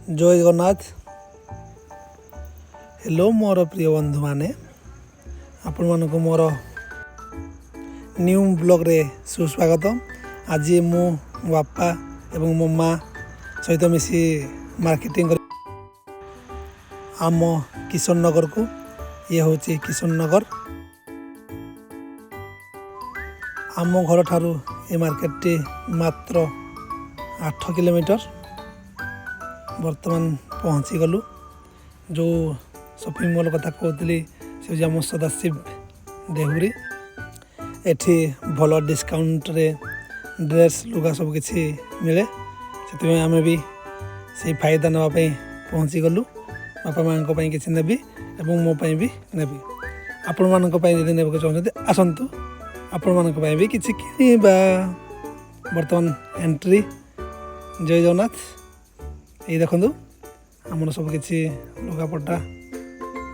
जय जगन्नाथ। हेलो मोर प्रिय बंधु माने आपण मानक मोर न्यू ब्लॉग रे सुस्वागत। आज मो बापा एवं मो माँ सहित मिसी मार्केटिंग कर आम किशन नगर को। ये हूँ किशन नगर। आम घर ठारू ये मार्केट टी मात्र 8 किलोमीटर। वर्तमान पहुँची गलु जो शॉपिंग मॉल कथा कहती से आम सदाशिव देहुरी। एठी भल डिस्काउंट रे ड्रेस लुगा सब किछि मिले से आम भी से फायदा नापी पहुँची गलु। बापा माँ किसी नेबी एवं मो भी नेबी। आपण मानक जदि नेबा चाहते आसतु आपण मानक भी किछि किनिबा। वर्तमान एंट्री जय जगन्नाथ। ये देखु आमर सब किछि लुगापटा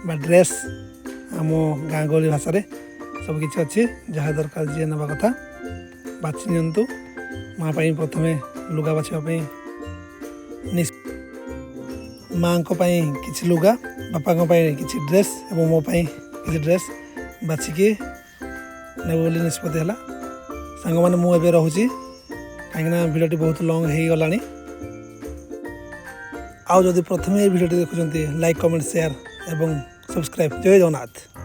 बा ड्रेस आम गाँ गहली भाषा सब किछि अच्छी। जहाँ दरकार जी ना कथा बाछि नियंतु। माँ प्रथम लुगा बाछापी माँ किछि लुगा बापा किछि ड्रेस और मो किछि ड्रेस बाछिकी नेब बोली निष्पत्ति है। सांग मैंने मुझे रोचे कहीं भिडियोटी बहुत लंग हो गलानी। आउ जदि प्रथम ये भिडियोटी देखुं लाइक कमेंट शेयर एवं सब्सक्राइब। जय जगन्नाथ।